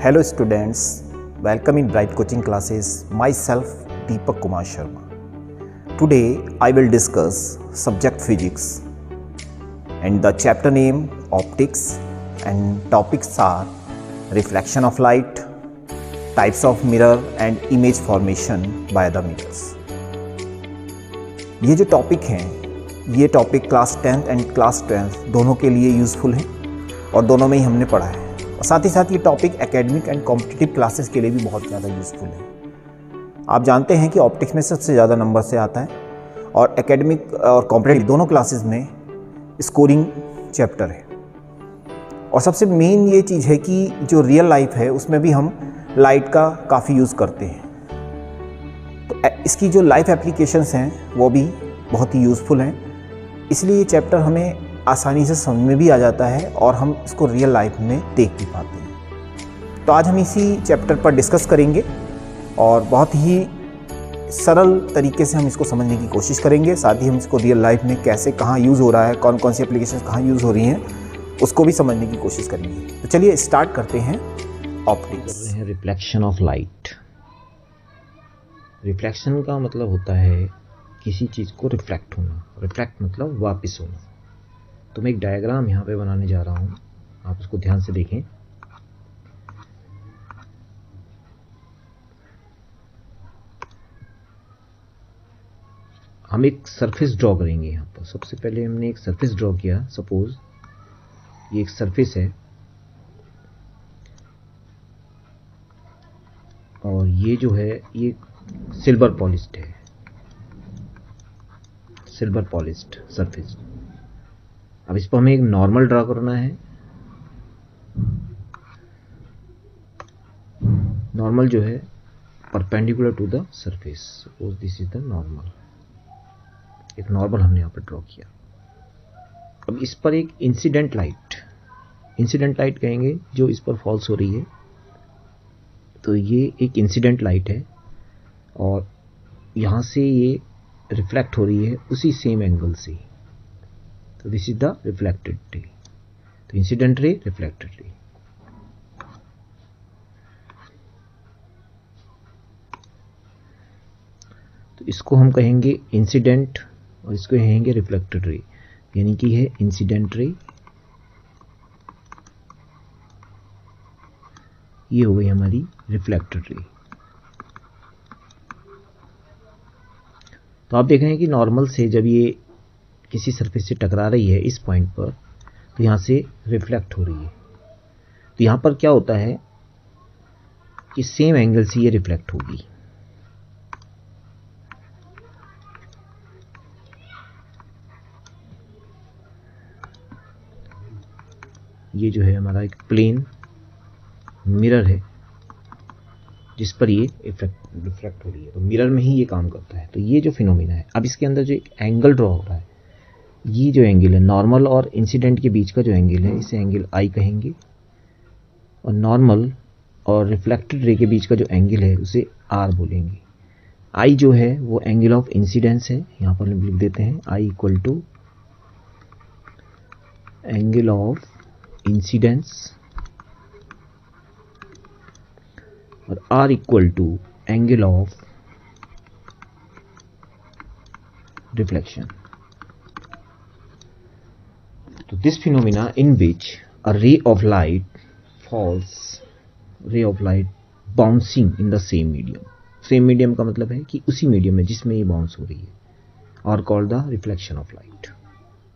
Hello students, welcome in Bright Coaching Classes. Myself Deepak Kumar Sharma. Today I will discuss subject physics and the chapter name optics and topics are reflection of light, types of mirror and image formation by the mirrors. ये जो topic हैं ये topic class 10th and class 12th दोनों के लिए useful है और दोनों में ही हमने पढ़ा है और साथ ही साथ ये topic academic and competitive classes के लिए भी बहुत ज़्यादा यूज़फुल है। आप जानते हैं कि ऑप्टिक्स में सबसे ज़्यादा नंबर से आता है और एकेडमिक और कॉम्पिटिटिव दोनों क्लासेस में स्कोरिंग चैप्टर है और सबसे मेन ये चीज़ है कि जो रियल लाइफ है उसमें भी हम लाइट का काफ़ी यूज़ करते हैं, तो इसकी जो लाइफ एप्लीकेशंस हैं वो भी बहुत ही यूज़फुल हैं, इसलिए ये चैप्टर हमें आसानी से समझ में भी आ जाता है और हम इसको रियल लाइफ में देख भी पाते हैं। तो आज हम इसी चैप्टर पर डिस्कस करेंगे और बहुत ही सरल तरीके से हम इसको समझने की कोशिश करेंगे, साथ ही हम इसको रियल लाइफ में कैसे कहाँ यूज़ हो रहा है, कौन कौन सी एप्लीकेशन कहाँ यूज़ हो रही हैं उसको भी समझने की कोशिश करेंगे। तो चलिए स्टार्ट करते हैं optics. Reflection of light. Reflection का मतलब होता है किसी चीज़ को रिफ्लेक्ट होना। रिफ्लेक्ट मतलब वापस होना। तो मैं एक डायग्राम यहाँ पे बनाने जा रहा हूँ, आप उसको ध्यान से देखें। हम एक सरफेस ड्रॉ करेंगे यहाँ पर। सबसे पहले हमने एक सरफेस ड्रॉ किया। सपोज ये एक सरफेस है और ये जो है ये सिल्वर पॉलिश्ड है, सिल्वर पॉलिश्ड सरफेस। अब इस पर हमें एक नॉर्मल ड्रा करना है। नॉर्मल जो है perpendicular to the surface. Suppose this is the normal. एक नॉर्मल हमने यहाँ पर ड्रॉ किया। अब इस पर एक इंसिडेंट लाइट कहेंगे जो इस पर फॉल्स हो रही है। तो ये एक इंसिडेंट लाइट है और यहाँ से ये रिफ्लेक्ट हो रही है उसी सेम एंगल से। तो this is the reflected ray. तो इंसिडेंट रे, रिफ्लेक्टेड रे। तो इसको हम कहेंगे इंसिडेंट और इसको कहेंगे रिफ्लेक्टेड रे, यानी कि है इंसिडेंट रे, ये हो गई हमारी रिफ्लेक्टेड रे। तो आप देख रहे हैं कि नॉर्मल से जब ये किसी सरफेस से टकरा रही है इस पॉइंट पर, तो यहाँ से रिफ्लेक्ट हो रही है। तो यहाँ पर क्या होता है कि सेम एंगल से ये रिफ्लेक्ट होगी। ये जो है हमारा एक प्लेन मिरर है जिस पर ये रिफ्लेक्ट हो रही है। तो मिरर में ही ये काम करता है। तो ये जो फिनोमिना है, अब इसके अंदर जो एक एंगल ड्रॉ हो रहा है, ये जो एंगल है नॉर्मल और इंसिडेंट के बीच का जो एंगल है इसे एंगल आई कहेंगे और नॉर्मल और रिफ्लेक्टेड रे के बीच का जो एंगल है उसे आर बोलेंगे। आई जो है वो एंगल ऑफ इंसिडेंस है, यहाँ पर हम लिख देते हैं I equal to angle of incidence और R equal to angle of reflection. तो this phenomena in which a ray of light falls, ray of light bouncing in the same medium। Same medium का मतलब है कि उसी medium में जिसमें ये बाउंस हो रही है, और called the reflection of light.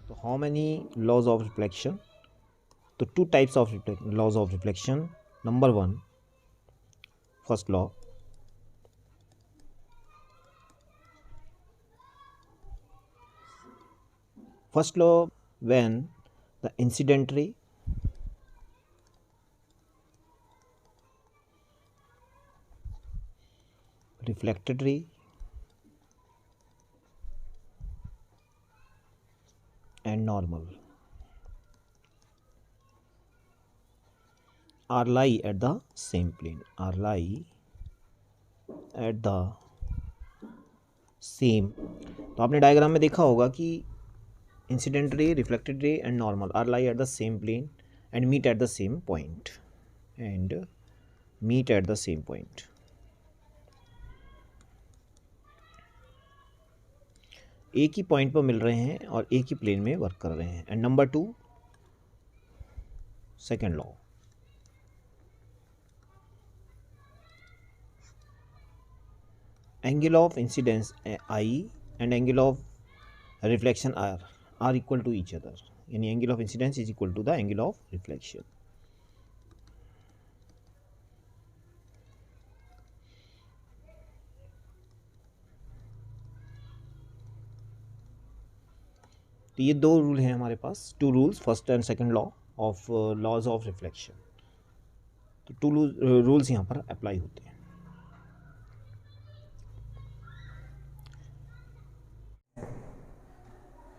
तो how many laws of reflection? तो two types of laws of reflection. Number 1, first law, first law when the incident ray reflected ray and normal are lie at the same plane, are lie at the same। तो आपने diagram में देखा होगा कि incident ray, reflected ray and normal are lie at the same plane and meet at the same point, and meet at the same point. एक ही point पर मिल रहे हैं और एक ही प्लेन में वर्क कर रहे हैं। And number 2 second law, angle of incidence I and angle of reflection R equal to each other, यानी angle of incidence is equal to the angle of reflection. तो ये 2 रूल हैं हमारे पास, 2 rules, first and second law of laws of reflection. तो 2 rules यहाँ पर apply होते हैं।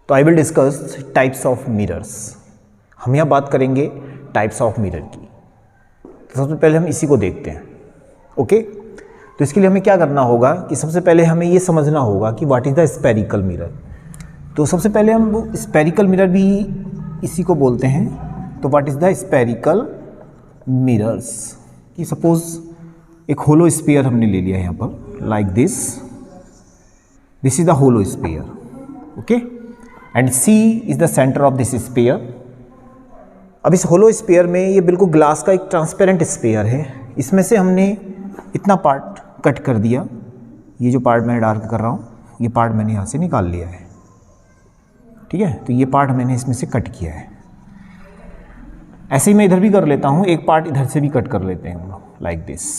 तो I will discuss types of mirrors. हम यहाँ बात करेंगे टाइप्स ऑफ मिरर की। तो सबसे पहले हम इसी को देखते हैं। ओके, तो इसके लिए हमें क्या करना होगा कि सबसे पहले हमें ये समझना होगा कि what is the spherical mirror. तो सबसे पहले हम वो स्पेरिकल मिरर भी इसी को बोलते हैं। तो what is the spherical mirrors, कि सपोज एक होलो स्फीयर हमने ले लिया है यहाँ पर, like this is the hollow sphere. Okay, and C is the centre of this sphere. अब इस होलो स्फीयर में ये बिल्कुल ग्लास का एक ट्रांसपेरेंट स्फीयर है। इसमें से हमने इतना पार्ट कट कर दिया, ये जो पार्ट मैं डार्क कर रहा हूँ ये पार्ट मैंने यहाँ से निकाल लिया है। ठीक है, तो ये पार्ट मैंने इसमें से कट किया है। ऐसे ही मैं इधर भी कर लेता हूँ, एक पार्ट इधर से भी कट कर लेते हैं हम लोग, लाइक दिस।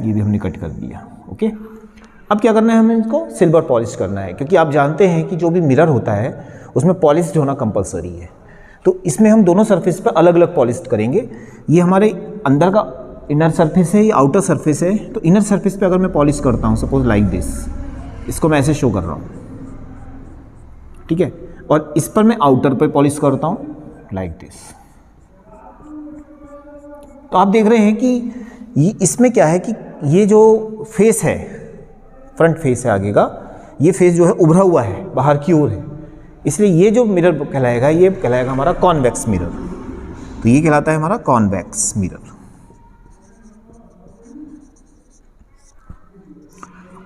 ये भी हमने कट कर दिया। ओके, अब क्या करना है, हमें इसको सिल्वर पॉलिश करना है, क्योंकि आप जानते हैं कि जो भी मिरर होता है उसमें पॉलिश होना कंपलसरी है। तो इसमें हम दोनों सरफेस पर अलग अलग पॉलिश करेंगे। ये हमारे अंदर का इनर सरफेस है, ये आउटर सरफेस है। तो इनर सरफेस पे अगर मैं पॉलिश करता हूँ, सपोज लाइक दिस, इसको मैं ऐसे शो कर रहा हूँ, ठीक है, और इस पर मैं आउटर पे पॉलिश करता हूँ लाइक दिस। तो आप देख रहे हैं कि ये इसमें क्या है कि ये जो फेस है, फ्रंट फेस है आगे का, ये फेस जो है उभरा हुआ है, बाहर की ओर है, इसलिए ये जो मिरर कहलाएगा, ये कहलाएगा हमारा कॉन्वेक्स मिरर। तो ये कहलाता है हमारा कॉन्वेक्स मिरर।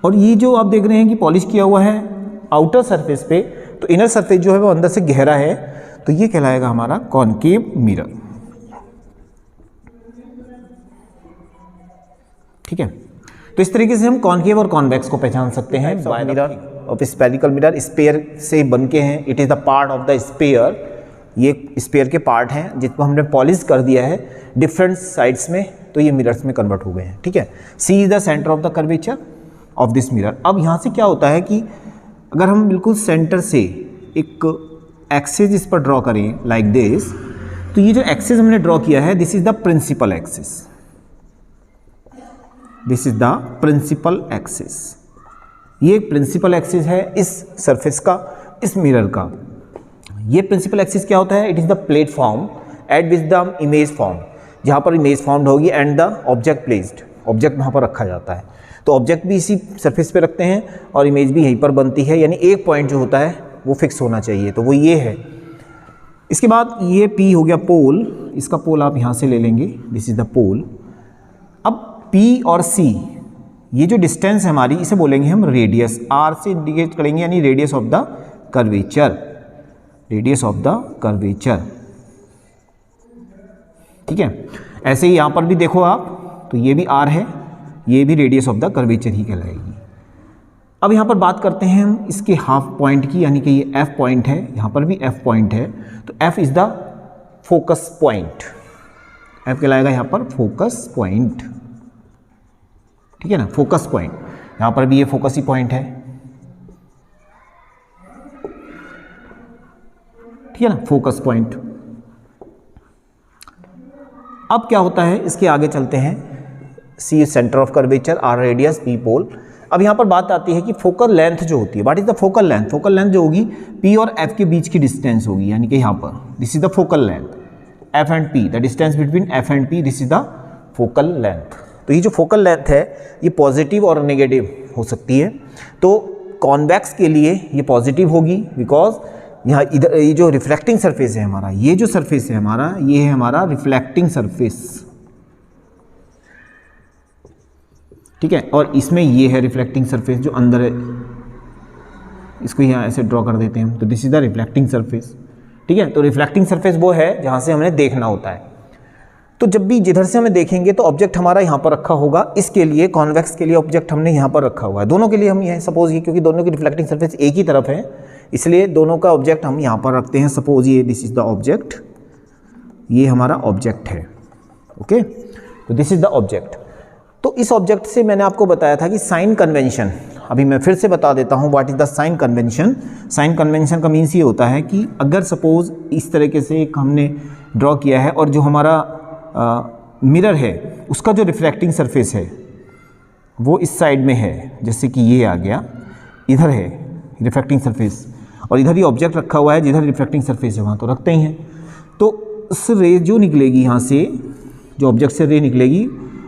और ये जो आप देख रहे हैं कि पॉलिश किया हुआ है आउटर सरफेस पे, तो इनर सरफेस जो है वो अंदर से गहरा है, तो ये कहलाएगा हमारा कॉनकेव मिरर। ठीक है, तो इस तरीके से हम कॉनकेव और कॉन्वेक्स को पहचान सकते हैं। Mirror of spherical mirror sphere से बन के हैं। It is the part of the sphere, ये स्फीयर के पार्ट हैं जिसको हमने पॉलिश कर दिया है डिफरेंट साइड्स में, तो ये मिरर्स में कन्वर्ट हो गए हैं। ठीक है, C is the centre of the curvature of this mirror. अब यहाँ से क्या होता है कि अगर हम बिल्कुल सेंटर से एक एक्सिस इस पर ड्रॉ करें लाइक दिस, तो ये जो एक्सिस हमने ड्रॉ किया है, this is the principal axis. This is the principal axis. ये एक प्रिंसिपल एक्सिस है इस सरफेस का, इस मिरर का। ये प्रिंसिपल एक्सिस क्या होता है? It is the platform eight which the image form, जहाँ पर इमेज फॉर्म्ड होगी and the object placed, object वहाँ पर रखा जाता है। तो ऑब्जेक्ट भी इसी सरफेस पे रखते हैं और इमेज भी यहीं पर बनती है, यानी एक पॉइंट जो होता है वो फिक्स होना चाहिए, तो वो ये है। इसके बाद ये P हो गया पोल, इसका पोल आप यहाँ से ले लेंगे, दिस इज द पोल। अब P और C ये जो डिस्टेंस है हमारी, इसे बोलेंगे हम रेडियस, R से इंडिकेट करेंगे, यानी radius of the curvature, radius of the curvature. ठीक है, ऐसे ही यहाँ पर भी देखो आप, तो ये भी R है, ये भी रेडियस ऑफ द कर्वेचर ही कहलाएगी। अब यहाँ पर बात करते हैं हम इसके हाफ पॉइंट की, यानी कि ये F पॉइंट है, यहाँ पर भी F पॉइंट है, तो F is the focus point, F कहलाएगा यहाँ पर फोकस पॉइंट। ठीक है ना, फोकस पॉइंट, यहाँ पर भी ये फोकस ही पॉइंट है। ठीक है ना, फोकस पॉइंट। अब क्या होता है, इसके आगे चलते हैं। C centre of curvature, R radius, P पोल। अब यहाँ पर बात आती है कि फोकल लेंथ जो होती है, what is the focal length? Focal length जो होगी P और F के बीच की डिस्टेंस होगी, यानी कि यहाँ पर this is the focal length, F and P, the distance between F and P, this is the focal length. तो ये जो फोकल लेंथ है ये पॉजिटिव और नेगेटिव हो सकती है। तो कॉन्वेक्स के लिए ये पॉजिटिव होगी, बिकॉज यहाँ इधर ये जो रिफ्लेक्टिंग सरफेस है हमारा, ये जो सरफेस है हमारा, ये है हमारा रिफ्लेक्टिंग सरफेस, ठीक है। और इसमें ये है रिफ्लेक्टिंग सरफेस जो अंदर है, इसको यहाँ ऐसे ड्रॉ कर देते हैं, तो this is the reflecting surface, ठीक है। तो रिफ्लेक्टिंग सरफेस वो है जहाँ से हमें देखना होता है। तो जब भी जिधर से हमें देखेंगे तो ऑब्जेक्ट हमारा यहाँ पर रखा होगा, इसके लिए कॉन्वेक्स के लिए ऑब्जेक्ट हमने यहाँ पर रखा हुआ है, दोनों के लिए हम ये सपोज ये, क्योंकि दोनों की रिफ्लेक्टिंग सरफेस एक ही तरफ है, इसलिए दोनों का ऑब्जेक्ट हम यहाँ पर रखते हैं। सपोज ये दिस इज द ऑब्जेक्ट, ये हमारा ऑब्जेक्ट है, ओके। तो दिस इज द ऑब्जेक्ट। तो इस ऑब्जेक्ट से मैंने आपको बताया था कि साइन कन्वेंशन, अभी मैं फिर से बता देता हूँ what is the sign convention. Sign convention का मीन्स ये होता है कि अगर सपोज इस तरीके से एक हमने ड्रॉ किया है और जो हमारा मिरर है उसका जो रिफ्लेक्टिंग सरफेस है वो इस साइड में है, जैसे कि ये आ गया, इधर है रिफ्लेक्टिंग सरफेस और इधर ही ऑब्जेक्ट रखा हुआ है, जिधर रिफ्लेक्टिंग सरफेस है वहाँ तो रखते ही हैं। तो उस रे जो निकलेगी यहाँ से, जो ऑब्जेक्ट से रे निकलेगी,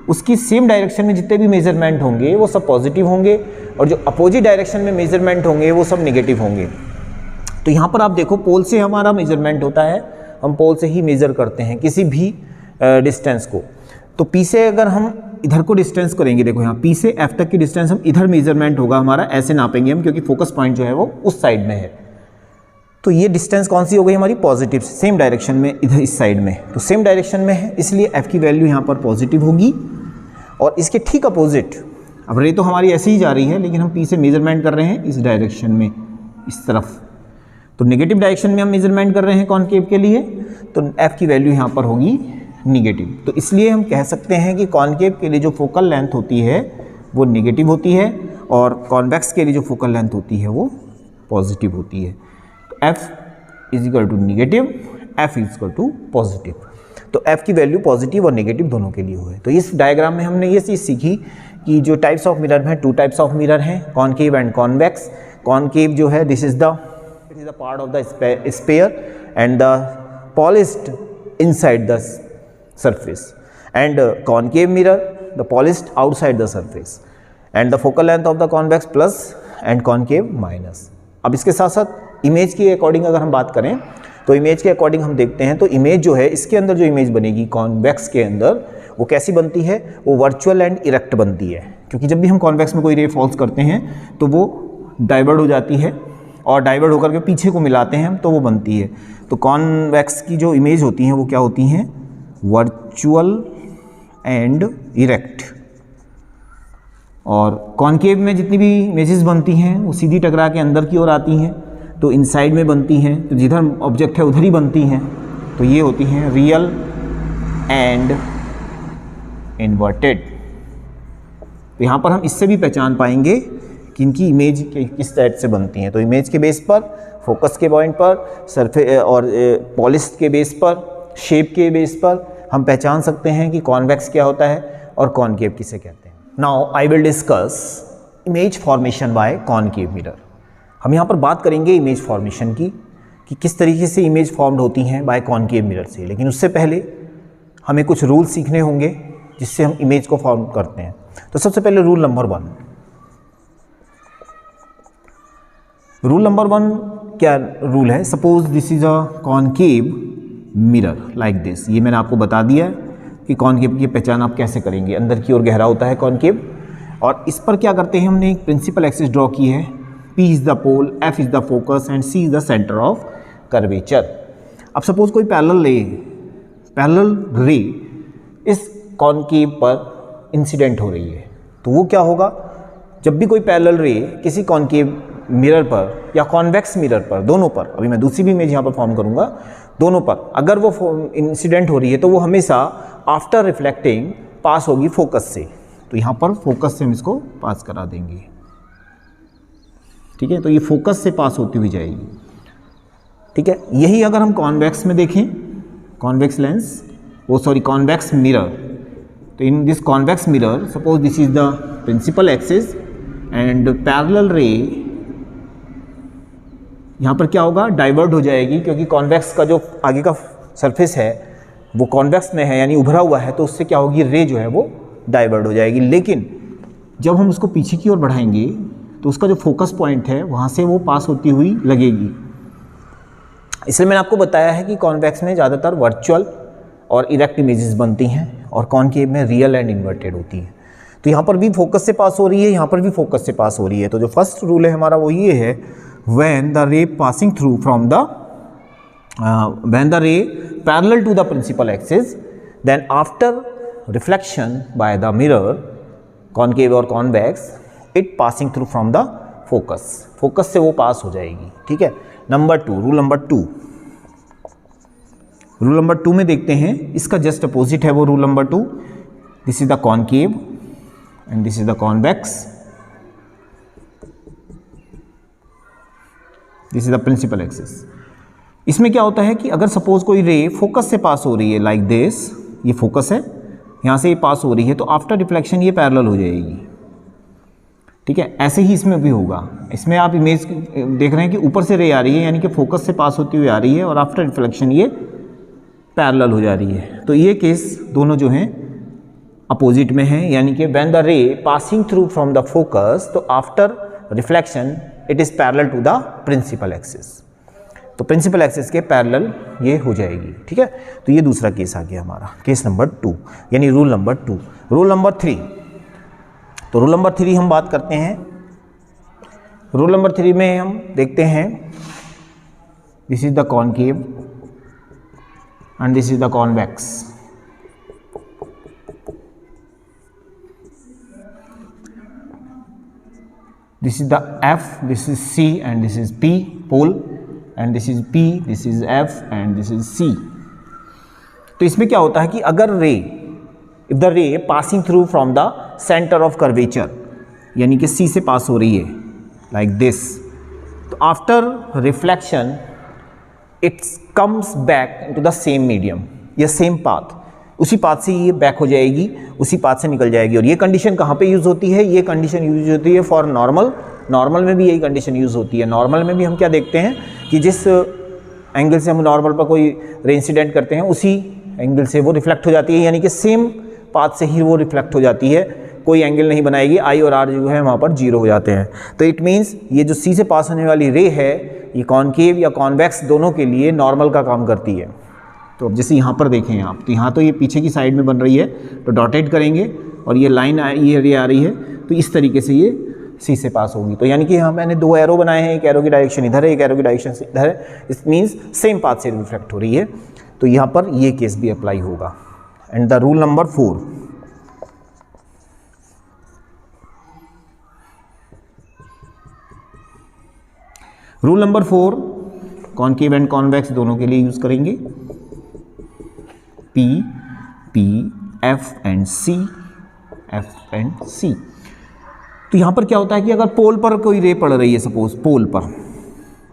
उसकी सेम डायरेक्शन में जितने भी मेजरमेंट होंगे वो सब पॉजिटिव होंगे और जो अपोजिट डायरेक्शन में मेजरमेंट होंगे वो सब नेगेटिव होंगे। तो यहाँ पर आप देखो पोल से हमारा मेजरमेंट होता है, हम पोल से ही मेज़र करते हैं किसी भी डिस्टेंस को। तो पी से अगर हम इधर को डिस्टेंस करेंगे, देखो यहाँ पी से एफ तक की डिस्टेंस हम इधर मेजरमेंट होगा हमारा, ऐसे नापेंगे हम, क्योंकि फोकस पॉइंट जो है वो उस साइड में है। तो ये डिस्टेंस कौन सी हो गई हमारी, पॉजिटिव, सेम डायरेक्शन में, इधर इस साइड में, तो सेम डायरेक्शन में है, इसलिए एफ की वैल्यू यहाँ पर पॉजिटिव होगी। और इसके ठीक अपोजिट, अब रे तो हमारी ऐसे ही जा रही है लेकिन हम पी से मेजरमेंट कर रहे हैं इस डायरेक्शन में, इस तरफ, तो नेगेटिव डायरेक्शन में हम मेजरमेंट कर रहे हैं कॉनकेव के लिए, तो एफ की वैल्यू यहाँ पर होगी निगेटिव। तो इसलिए हम कह सकते हैं कि कॉनकेव के लिए जो फोकल लेंथ होती है वो निगेटिव होती है और कॉन्वेक्स के लिए जो फोकल लेंथ होती है वो पॉजिटिव होती है। तो F is equal to negative, F is equal to positive. तो एफ की वैल्यू पॉजिटिव और नेगेटिव दोनों के लिए हुए। तो इस डायग्राम में हमने ये चीज़ सीखी कि जो टाइप्स ऑफ मिरर हैं, 2 टाइप्स ऑफ मिरर हैं, कॉनकेव एंड कॉन्वेक्स। कॉनकेव जो है this is the part of the sphere and the polished inside the surface, and concave mirror the polished outside the surface, and the focal length of the convex plus and concave minus। अब इसके साथ साथ image के according अगर हम बात करें तो इमेज के अकॉर्डिंग हम देखते हैं, तो इमेज जो है इसके अंदर जो इमेज बनेगी कॉन्वेक्स के अंदर वो कैसी बनती है, वो वर्चुअल एंड इरेक्ट बनती है, क्योंकि जब भी हम कॉन्वेक्स में कोई रे फॉल्स करते हैं तो वो डाइवर्ट हो जाती है और डाइवर्ट होकर के पीछे को मिलाते हैं तो वो बनती है। तो कॉन्वेक्स की जो इमेज होती हैं वो क्या होती हैं, वर्चुअल एंड इरेक्ट। और कॉनकेव में जितनी भी इमेजेस बनती हैं वो सीधी टकरा के अंदर की ओर आती हैं, तो इनसाइड में बनती हैं, तो जिधर ऑब्जेक्ट है उधर ही बनती हैं, तो ये होती हैं रियल एंड इन्वर्टेड। तो यहाँ पर हम इससे भी पहचान पाएंगे कि इनकी इमेज किस टाइप से बनती हैं। तो इमेज के बेस पर, फोकस के पॉइंट पर, सरफेस और पॉलिश के बेस पर, शेप के बेस पर हम पहचान सकते हैं कि कॉन्वेक्स क्या होता है और कॉनकेव किसे कहते हैं। Now I will discuss image formation by concave mirror. हम यहाँ पर बात करेंगे इमेज फॉर्मेशन की कि किस तरीके से इमेज फॉर्म्ड होती हैं बाय कॉनकेव मिरर से, लेकिन उससे पहले हमें कुछ रूल सीखने होंगे जिससे हम इमेज को फॉर्म करते हैं। तो सबसे पहले रूल नंबर 1। रूल नंबर 1 क्या रूल है, suppose this is a concave mirror like this. ये मैंने आपको बता दिया है कि कॉनकेव की पहचान आप कैसे करेंगे, अंदर की ओर गहरा होता है कॉनकेव। और इस पर क्या करते हैं, हमने एक प्रिंसिपल एक्सिस ड्रॉ की है, P is the pole, F is the focus and C is the centre of curvature. अब सपोज कोई पैरेलल रे इस कॉनकेव पर इंसिडेंट हो रही है, तो वो क्या होगा, जब भी कोई पैरेलल रे किसी कॉनकेव मिरर पर या कॉन्वेक्स मिरर पर, दोनों पर, अभी मैं दूसरी भी इमेज यहाँ पर फॉर्म करूँगा, दोनों पर अगर वो इंसिडेंट हो रही है तो वो हमेशा आफ्टर रिफ्लेक्टिंग पास होगी फोकस से। तो यहाँ पर फोकस से हम इसको पास करा देंगे, ठीक है। तो ये फोकस से पास होती हुई जाएगी, ठीक है। यही अगर हम कॉन्वेक्स में देखें, कॉन्वेक्स लेंस, कॉन्वेक्स मिरर, तो in this convex mirror suppose this is the principal axis and parallel ray यहाँ पर क्या होगा, डाइवर्ट हो जाएगी, क्योंकि कॉन्वेक्स का जो आगे का सरफेस है वो कॉन्वेक्स में है यानी उभरा हुआ है, तो उससे क्या होगी, रे जो है वो डाइवर्ट हो जाएगी। लेकिन जब हम उसको पीछे की ओर बढ़ाएंगे तो उसका जो फोकस पॉइंट है वहाँ से वो पास होती हुई लगेगी, इसलिए मैंने आपको बताया है कि कॉन्वेक्स में ज़्यादातर वर्चुअल और इरेक्ट इमेजेस बनती हैं और कॉनकेव में रियल एंड इन्वर्टेड होती हैं। तो यहाँ पर भी फोकस से पास हो रही है, यहाँ पर भी फोकस से पास हो रही है। तो जो फर्स्ट रूल है हमारा वो ये है, when the ray passing through from the when the ray parallel to the principal axis, then after reflection by the mirror, concave or convex, it passing through from the focus, focus से वो पास हो जाएगी। ठीक है। Number 2, rule number 2 में देखते हैं, इसका जस्ट अपोजिट है वो rule number 2। This is the concave and this is the convex, this is the principal axis. इसमें क्या होता है कि अगर सपोज कोई रे फोकस से पास हो रही है लाइक दिस, ये फोकस है, यहाँ से ये पास हो रही है, तो आफ्टर रिफ्लेक्शन ये पैरेलल हो जाएगी। ठीक है। ऐसे ही इसमें भी होगा। इसमें आप इमेज देख रहे हैं कि ऊपर से रे आ रही है, यानी कि फोकस से पास होती हुई आ रही है, और आफ्टर रिफ्लेक्शन ये पैरेलल हो जा रही है। तो ये केस दोनों जो हैं अपोजिट में हैं, यानी कि when the ray passing through from the focus, तो after reflection it is parallel to the principal axis. तो प्रिंसिपल एक्सिस के पैरेलल ये हो जाएगी। ठीक है। तो ये दूसरा केस आ गया हमारा, केस नंबर 2, यानी रूल नंबर 2। रूल नंबर 3, तो रूल नंबर 3 हम बात करते हैं। रूल नंबर 3 में हम देखते हैं, this is the concave and this is the convex. This is the F, this is C and this is P pole, and this is P, this is F and this is C। तो इसमें क्या होता है कि अगर ray, if the ray passing through from the centre of curvature, यानी कि C से पास हो रही है लाइक दिस, तो after reflection it comes back into the same medium या सेम पाथ, उसी पाथ से ये बैक हो जाएगी, उसी पाथ से निकल जाएगी। और ये कंडीशन कहाँ पे यूज़ होती है? ये कंडीशन यूज होती है फॉर नॉर्मल में भी यही कंडीशन यूज़ होती है। नॉर्मल में भी हम क्या देखते हैं कि जिस एंगल से हम नॉर्मल पर कोई रे इंसिडेंट करते हैं, उसी एंगल से वो रिफ्लेक्ट हो जाती है, यानी कि सेम पाथ से ही वो रिफ्लेक्ट हो जाती है, कोई एंगल नहीं बनाएगी। आई और आर जो है वहाँ पर 0 हो जाते हैं। तो इट मीन्स ये जो सी से पास होने वाली रे है, ये कॉनकेव या कॉन्वेक्स दोनों के लिए नॉर्मल का काम करती है। तो अब जैसे यहाँ पर देखें आप, तो यहाँ तो ये पीछे की साइड में बन रही है, तो डॉटेड करेंगे और ये लाइन ये रे आ रही है, तो इस तरीके से ये सी से पास होगी। तो यानी कि यहाँ मैंने 2 एरो बनाए हैं, एक एरो की डायरेक्शन इधर है, एक एरो की डायरेक्शन इधर है। इट मीन्स सेम पाथ से रिफ्लेक्ट हो रही है। तो यहाँ पर ये केस भी अप्लाई होगा। And the rule number 4, rule number 4 concave and convex दोनों के लिए यूज करेंगे। P, F and C, F and C। तो यहाँ पर क्या होता है कि अगर पोल पर कोई रे पड़ रही है, सपोज पोल पर,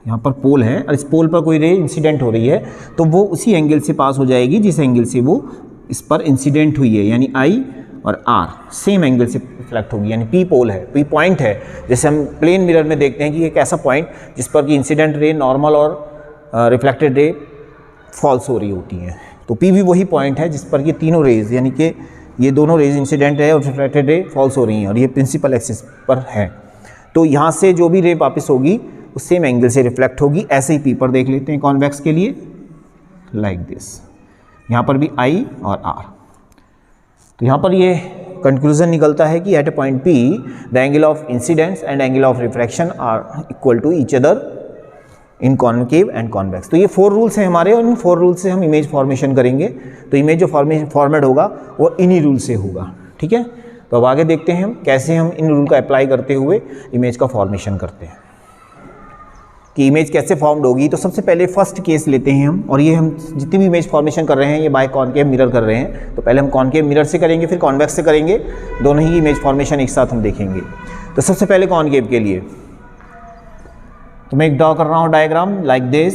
यहाँ पर पोल है और इस पोल पर कोई रे इंसिडेंट हो रही है, तो वो उसी एंगल से पास हो जाएगी जिस एंगल से वो इस पर इंसिडेंट हुई है, यानी I और R सेम एंगल से रिफ्लेक्ट होगी। यानी P पोल है, P पॉइंट है। जैसे हम प्लेन मिरर में देखते हैं कि एक ऐसा पॉइंट जिस पर कि इंसिडेंट रे, नॉर्मल और रिफ्लेक्टेड रे फॉल्स हो रही होती हैं। तो P भी वही पॉइंट है जिस पर ये तीनों रेज, यानी कि ये दोनों रेज इंसिडेंट है और रिफ्लेक्टेड रे फॉल्स हो रही हैं, और ये प्रिंसिपल एक्सिस पर है। तो यहाँ से जो भी रे वापस होगी उस सेम एंगल से रिफ्लेक्ट होगी। ऐसे ही P पर देख लेते हैं कॉन्वेक्स के लिए, लाइक दिस। यहाँ पर भी I और R। तो यहाँ पर ये कंक्लूजन निकलता है कि at a point P the angle of incidence and angle of refraction are equal to each other in concave and convex. तो ये 4 रूल्स हैं हमारे, और इन 4 रूल से हम इमेज फॉर्मेशन करेंगे। तो इमेज जो फॉर्मेट होगा वो इन्हीं रूल से होगा। ठीक है। तो अब आगे देखते हैं हम कैसे हम इन रूल का अप्लाई करते हुए इमेज का फॉर्मेशन करते हैं, कि इमेज कैसे फॉर्म्ड होगी। तो सबसे पहले फर्स्ट केस लेते हैं हम, और ये हम जितनी भी इमेज फॉर्मेशन कर रहे हैं ये बाय कॉनकेव मिरर कर रहे हैं। तो पहले हम कॉनकेव मिरर से करेंगे, फिर कॉन्वेक्स से करेंगे, दोनों ही इमेज फॉर्मेशन एक साथ हम देखेंगे। तो सबसे पहले कॉनकेव के लिए तो मैं एक ड्रॉ कर रहा हूँ diagram like this.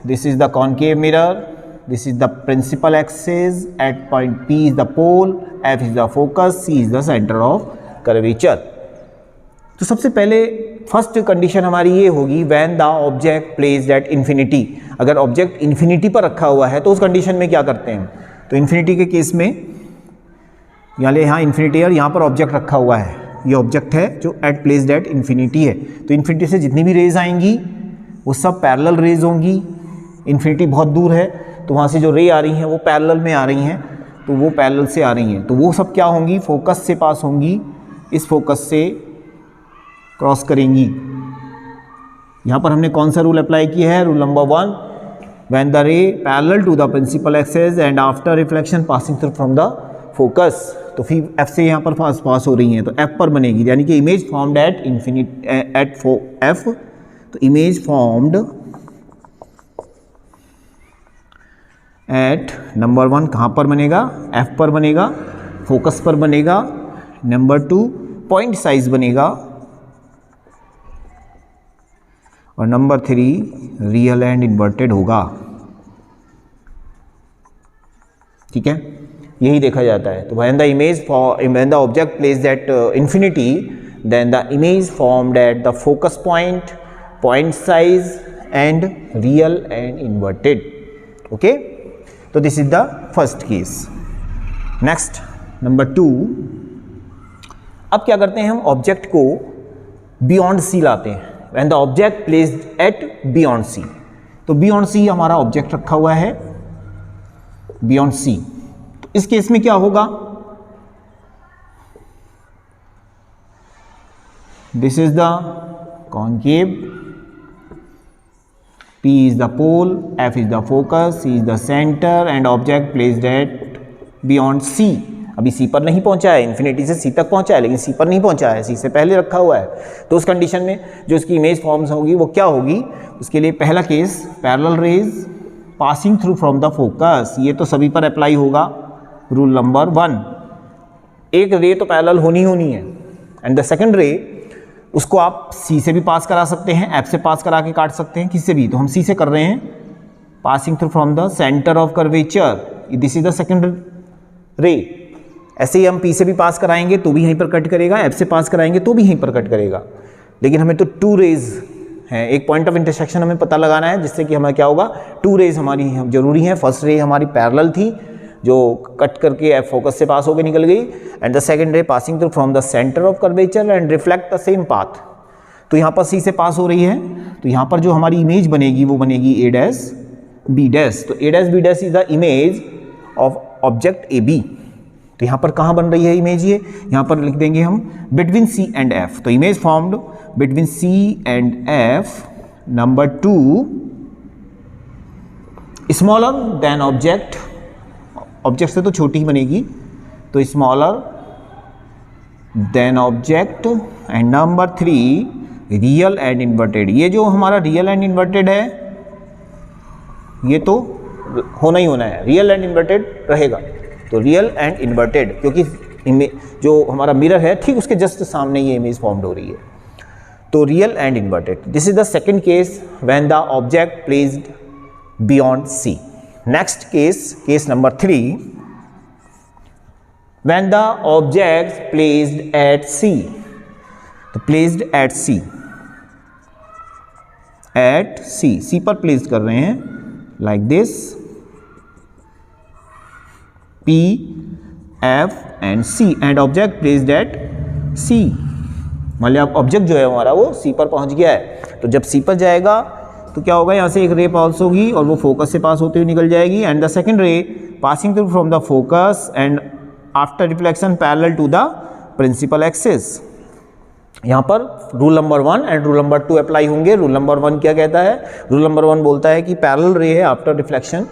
This is the concave mirror, this is the principal axis, at point P is the pole, F is the focus, C is the centre of curvature. तो सबसे पहले फर्स्ट कंडीशन हमारी ये होगी, when the object placed at infinity. अगर object infinity पर रखा हुआ है तो उस कंडीशन में क्या करते हैं? तो इन्फिनिटी के केस में यहाँ इन्फिनिटी और यहाँ पर ऑब्जेक्ट रखा हुआ है, ये ऑब्जेक्ट है जो एट प्लेस्ड एट इन्फिनिटी है। तो इन्फिनिटी से जितनी भी रेज आएंगी वो सब पैरेलल रेज होंगी, इन्फिनिटी बहुत दूर है, तो वहाँ से जो रे आ रही हैं वो पैरेलल में आ रही हैं, तो वो पैरेलल से आ रही हैं, तो वो सब क्या होंगी, फोकस से पास होंगी, इस फोकस से क्रॉस करेंगी। यहाँ पर हमने कौन सा रूल अप्लाई किया है, rule number 1, when the ray parallel to the principal axis and after reflection passing through from the focus, तो फिर एफ से यहाँ पर पास हो रही हैं, तो एफ पर बनेगी, यानी कि image formed at infinite at F, तो इमेज फॉर्म्ड एट नंबर 1 कहाँ पर बनेगा, एफ पर बनेगा, फोकस पर बनेगा। नंबर 2 पॉइंट साइज बनेगा, और नंबर 3 रियल एंड इन्वर्टेड होगा। ठीक है, यही देखा जाता है। तो when the object placed at infinity, then the image formed at the focus point, point size and real and inverted. Okay, तो this is the first case. Next number 2, अब क्या करते हैं हम, ऑब्जेक्ट को बियॉन्ड सी लाते हैं। When the object placed at beyond C, तो बियॉन्ड सी हमारा ऑब्जेक्ट रखा हुआ है बियॉन्ड सी, तो इस केस में क्या होगा, this is the concave, P is the pole, F is the focus, C is the center and object placed at beyond C। अभी C पर नहीं पहुंचा है, इन्फिनिटी से C तक पहुंचा है, लेकिन C पर नहीं पहुंचा है, C से पहले रखा हुआ है। तो उस कंडीशन में जो इसकी इमेज फॉर्म्स होगी वो क्या होगी, उसके लिए पहला case, parallel raise passing through from the focus, ये तो सभी पर अप्लाई होगा, रूल नंबर 1। एक रे तो पैरेलल होनी है, एंड द सेकेंड रे उसको आप C से भी पास करा सकते हैं, F से पास करा के काट सकते हैं, किससे भी, तो हम C से कर रहे हैं, passing through from the centre of curvature, this is the second रे। ऐसे ही हम P से भी पास कराएंगे तो भी यहीं पर कट करेगा, F से पास कराएंगे तो भी यहीं पर कट करेगा, लेकिन हमें तो 2 रेज हैं, एक पॉइंट ऑफ इंटरसेक्शन हमें पता लगाना है, जिससे कि हमें क्या होगा, 2 रेज हमारी जरूरी हैं। फर्स्ट रे हमारी पैरेलल थी, जो कट करके एफ फोकस से पास होकर निकल गई, and the second ray passing through from the centre of curvature and reflect the same path, तो यहाँ पर सी से पास हो रही है, तो यहाँ पर जो हमारी इमेज बनेगी वो बनेगी ए डैश बी डैश, तो A dash B dash is the image of object A B. तो यहाँ पर कहाँ बन रही है इमेज, ये यहाँ पर लिख देंगे हम बिटवीन सी एंड एफ, तो image formed between C and F. Number 2, smaller than object, object से तो छोटी ही बनेगी, तो smaller than object, and number 3 real and inverted. ये जो हमारा रियल एंड इन्वर्टेड है ये तो होना ही होना है, रियल एंड इन्वर्टेड रहेगा, तो रियल एंड इन्वर्टेड, क्योंकि जो हमारा मिरर है ठीक उसके जस्ट सामने ये इमेज फॉर्म्ड हो रही है, तो real and inverted. This is the second case when the object placed beyond C. Next case, case number 3, when the objects placed at C, तो placed at C, at C पर place कर रहे हैं, like this, P, F and C, and object placed at C, मान लिया object जो है हमारा वो C पर पहुंच गया है, तो जब C पर जाएगा तो क्या होगा, यहाँ से एक रे पास होगी और वो फोकस से पास होते हुए निकल जाएगी, and the second ray passing through from the focus and after reflection parallel to the principal axis. यहाँ पर rule number 1 and rule number 2 apply होंगे। रूल नंबर 1 क्या कहता है, रूल नंबर 1 बोलता है कि पैरेलल रे है after reflection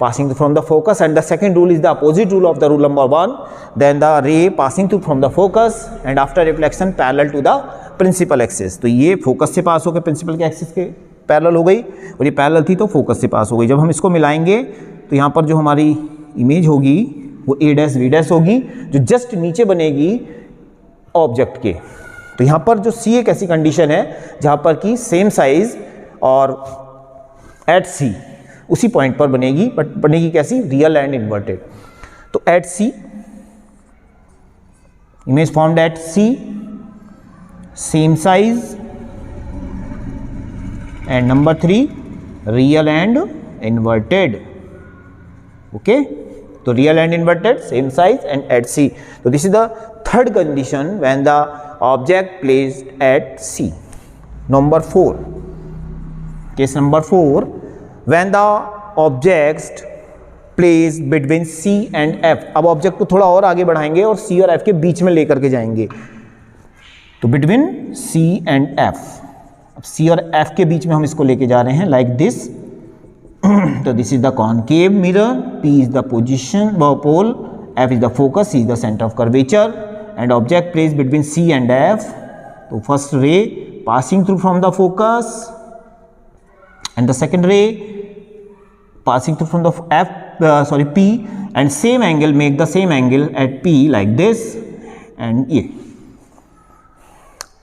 passing from the focus, and the second rule is the opposite rule of the rule number 1, then the ray passing through from the focus and after reflection parallel to the principal axis. तो ये focus से पास होकर principal के axis के parallel हो गई, और ये पैरेलल थी तो फोकस से पास हो गई। जब हम इसको मिलाएंगे तो यहाँ पर जो हमारी इमेज होगी वो ए डैश बी डैश होगी, जो जस्ट नीचे बनेगी ऑब्जेक्ट के। तो यहाँ पर जो सी एक ऐसी कंडीशन है जहाँ पर कि सेम साइज और एट सी उसी पॉइंट पर बनेगी, बट बनेगी कैसी, रियल एंड इन्वर्टेड। तो at C, image formed at C, same size, and number 3 real and inverted। okay, तो real and inverted, same size and at C। तो this is the third condition when the object placed at C। number 4, case number 4, when the object place between C and F। अब object को थोड़ा और आगे बढ़ाएंगे और C और F के बीच में लेकर के जाएंगे, तो बिटवीन C एंड F, अब C और F के बीच में हम इसको लेके जा रहे हैं लाइक दिस। तो this is the concave mirror, P is the position pole, F is the focus, C is the centre of curvature and object place between C and F। तो first ray passing through from the focus and the second ray passing through from the P, and same angle, make the same angle at P like this, and ये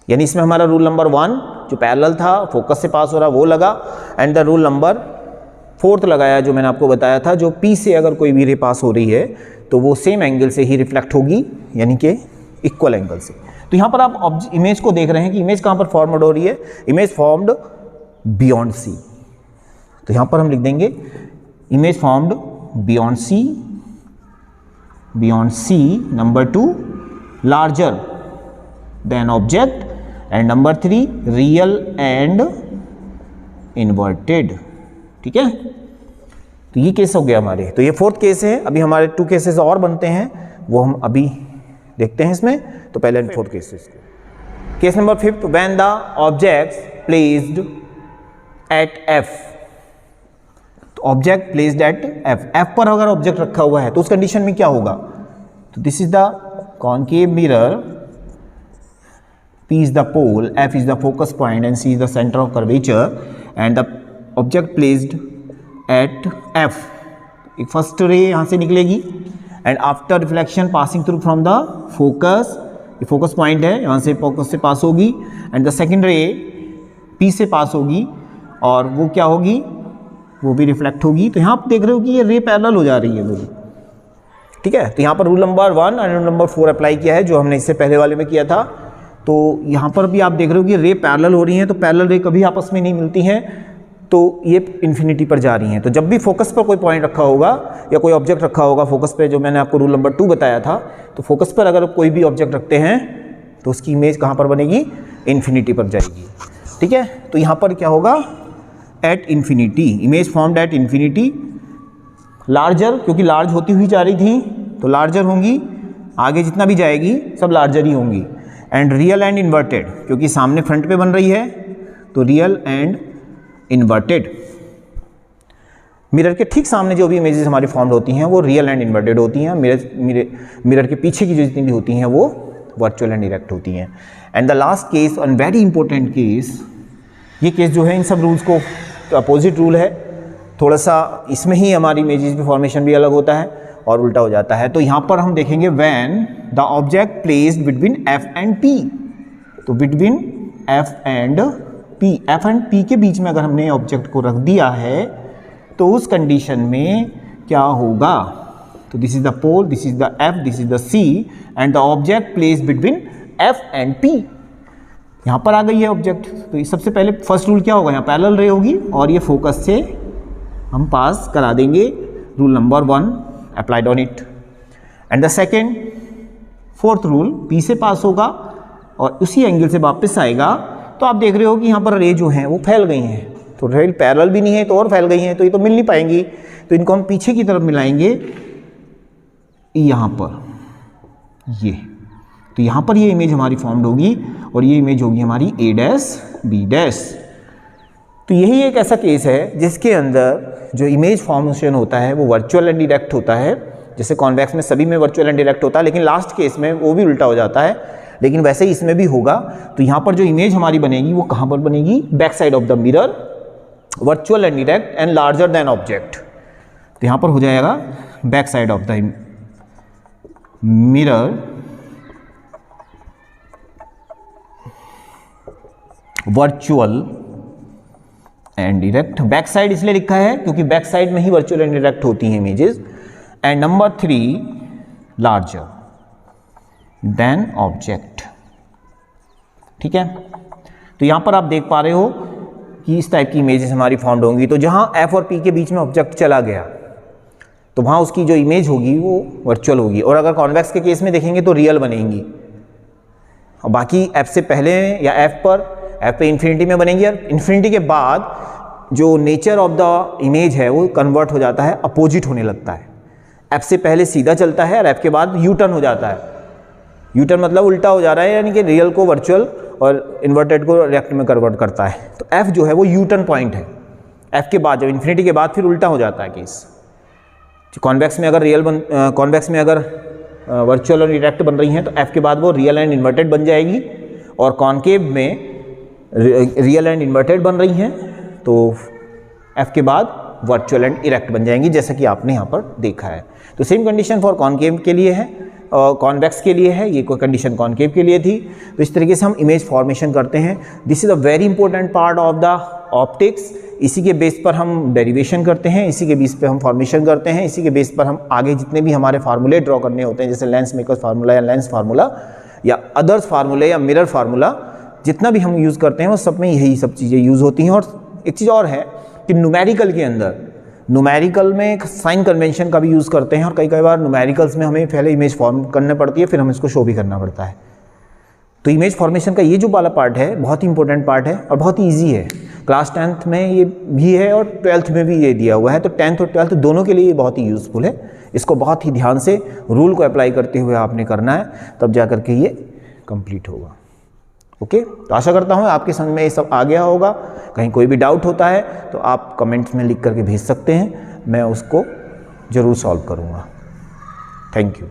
यानी इसमें हमारा rule number 1 जो parallel था focus से pass हो रहा वो लगा, एंड द रूल नंबर 4 लगाया जो मैंने आपको बताया था, जो P से अगर कोई भी रे पास हो रही है तो वो सेम एंगल से ही रिफ्लेक्ट होगी, यानी कि इक्वल एंगल से। तो यहाँ पर आप इमेज को देख रहे हैं कि इमेज कहाँ पर फॉर्मड हो रही है, इमेज फॉर्म्ड बियॉन्ड सी। तो यहाँ पर हम लिख देंगे image formed beyond C, number 2 larger than object, and number 3 real and inverted. ठीक है, तो ये केस हो गया हमारे। तो ये 4th केस है। अभी हमारे 2 केसेस और बनते हैं, वो हम अभी देखते हैं इसमें। तो पहले 4th case, case number 5, when the object placed eight F। तो ऑब्जेक्ट प्लेस्ड एट F पर अगर ऑब्जेक्ट रखा हुआ है तो उस कंडीशन में क्या होगा। तो this is the concave mirror, P is the pole, F is the focus point and C is the center of curvature, and the object placed at F। एक फर्स्ट रे यहाँ से निकलेगी and after reflection passing through from the focus, ये focus point है, यहाँ से focus से पास होगी, एंड द सेकेंड रे P से पास होगी और वो क्या होगी, वो भी रिफ्लेक्ट होगी। तो यहाँ आप देख रहे हो कि ये रे पैरेलल हो जा रही है दोनों। ठीक है, तो यहाँ पर रूल नंबर 1 और रूल नंबर 4 अप्लाई किया है जो हमने इससे पहले वाले में किया था। तो यहाँ पर भी आप देख रहे हो कि रे पैरेलल हो रही हैं, तो पैरेलल रे कभी आपस में नहीं मिलती हैं, तो ये इन्फिनिटी पर जा रही हैं। तो जब भी फोकस पर कोई पॉइंट रखा होगा या कोई ऑब्जेक्ट रखा होगा फोकस पे, जो मैंने आपको रूल नंबर 2 बताया था, तो फोकस पर अगर कोई भी ऑब्जेक्ट रखते हैं तो उसकी इमेज कहाँ पर बनेगी, इन्फिनिटी पर जाएगी। ठीक है, तो यहाँ पर क्या होगा, at infinity, image formed at infinity, larger, क्योंकि लार्ज होती हुई जा रही थी तो लार्जर होंगी, आगे जितना भी जाएगी सब लार्जर ही होंगी, एंड रियल एंड इन्वर्टेड, क्योंकि सामने फ्रंट पे बन रही है तो रियल एंड इन्वर्टेड। मिरर के ठीक सामने जो भी इमेजेस हमारी फॉर्म्ड होती हैं वो रियल एंड इन्वर्टेड होती हैं, मिरर के पीछे की जो जितनी भी होती हैं वो वर्चुअल एंड डायरेक्ट होती हैं। And the last case and very important case, ये केस जो है इन सब रूल्स को अपोजिट रूल है, थोड़ा सा इसमें ही हमारी इमेजेस की फॉर्मेशन भी अलग होता है और उल्टा हो जाता है। तो यहाँ पर हम देखेंगे when the object placed between F and P। तो between F and P, F and P के बीच में अगर हमने ऑब्जेक्ट को रख दिया है तो उस कंडीशन में क्या होगा। तो this is the pole, this is the F, this is the C, and the object placed between F and P। यहाँ पर आ गई है ऑब्जेक्ट। तो सबसे पहले फर्स्ट रूल क्या होगा, यहाँ पैरेलल रे होगी और ये फोकस से हम पास करा देंगे, rule number 1 applied on it, and the second 4th rule P से पास होगा और उसी एंगल से वापस आएगा। तो आप देख रहे हो कि यहाँ पर रे जो हैं वो फैल गई हैं, तो रे पैरेलल भी नहीं है तो और फैल गई हैं, तो ये तो मिल नहीं पाएंगी, तो इनको हम पीछे की तरफ मिलाएंगे यहाँ पर, ये तो यहाँ पर ये इमेज हमारी फॉर्म्ड होगी और ये इमेज होगी हमारी A', B'। तो यही एक ऐसा केस है जिसके अंदर जो इमेज फॉर्मेशन होता है वो वर्चुअल एंड डायरेक्ट होता है। जैसे कॉन्वेक्स में सभी में वर्चुअल एंड डायरेक्ट होता है, लेकिन लास्ट केस में वो भी उल्टा हो जाता है, लेकिन वैसे ही इसमें भी होगा। तो यहाँ पर जो इमेज हमारी बनेगी वो कहाँ पर बनेगी, back side of the mirror, virtual and direct and larger than object. तो यहाँ पर हो जाएगा back side of the mirror, virtual and direct. Back side इसलिए लिखा है क्योंकि बैक साइड में ही वर्चुअल एंड डायरेक्ट होती हैं images. And number 3 larger than object. ठीक है, तो यहां पर आप देख पा रहे हो कि इस टाइप की इमेजेस हमारी फॉर्म्ड होंगी। तो जहां F और P के बीच में ऑब्जेक्ट चला गया तो वहां उसकी जो इमेज होगी वो वर्चुअल होगी, और अगर कॉन्वेक्स के केस में देखेंगे तो रियल बनेंगी, और बाकी F से पहले या F पे इन्फिनिटी में बनेंगी, और इन्फिनिटी के बाद जो नेचर ऑफ द इमेज है वो कन्वर्ट हो जाता है, अपोजिट होने लगता है। एफ से पहले सीधा चलता है और एफ के बाद यू टर्न हो जाता है। यू टर्न मतलब उल्टा हो जा रहा है, यानी कि रियल को वर्चुअल और इन्वर्टेड को रिएक्ट में कन्वर्ट करता है। तो एफ जो है वो यू टर्न पॉइंट है। एफ के बाद जब इन्फिनिटी के बाद फिर उल्टा हो जाता है केस। कॉन्वेक्स में अगर कॉन्वेक्स में अगर वर्चुअल और इरेक्ट बन रही हैं तो एफ के बाद वो रियल एंड इन्वर्टेड बन जाएगी, और कॉन्केव में रियल एंड इन्वर्टेड बन रही हैं तो एफ के बाद वर्चुअल एंड इरेक्ट बन जाएंगी, जैसा कि आपने यहाँ पर देखा है। तो सेम कंडीशन फॉर कॉन्केव के लिए है और कॉन्वेक्स के लिए है, ये कोई कंडीशन कॉन्केव के लिए थी। तो इस तरीके से हम इमेज फॉर्मेशन करते हैं। This is a very important part of the optics. इसी के बेस पर हम डेरिवेशन करते हैं, इसी के बेस पर हम फॉर्मेशन करते हैं, इसी के बेस पर हम आगे जितने भी हमारे फार्मूले ड्रॉ करने होते हैं, जैसे लेंस मेकर्स फार्मूला या लेंस फार्मूला या अदर्स फार्मूले या मिरर फार्मूला, जितना भी हम यूज़ करते हैं वो सब में यही सब चीज़ें यूज़ होती हैं। और एक चीज़ और है कि न्यूमेरिकल के अंदर, न्यूमेरिकल में साइन कन्वेंशन का भी यूज़ करते हैं, और कई बार न्यूमेरिकल्स में हमें पहले इमेज फॉर्म करना पड़ती है, फिर हम इसको शो भी करना पड़ता है। तो इमेज फॉर्मेशन का ये जो वाला पार्ट है बहुत ही इंपॉर्टेंट पार्ट है और बहुत ही ईजी है। क्लास 10th में ये भी है और 12th में भी ये दिया हुआ है, तो 10th और 12th दोनों के लिए ये बहुत ही यूज़फुल है। इसको बहुत ही ध्यान से रूल को अप्लाई करते हुए आपने करना है, तब जा कर के ये कंप्लीट होगा। ओके, तो आशा करता हूँ आपके समझ में ये सब आ गया होगा। कहीं कोई भी डाउट होता है तो आप कमेंट्स में लिख करके भेज सकते हैं, मैं उसको ज़रूर सॉल्व करूँगा। Thank you.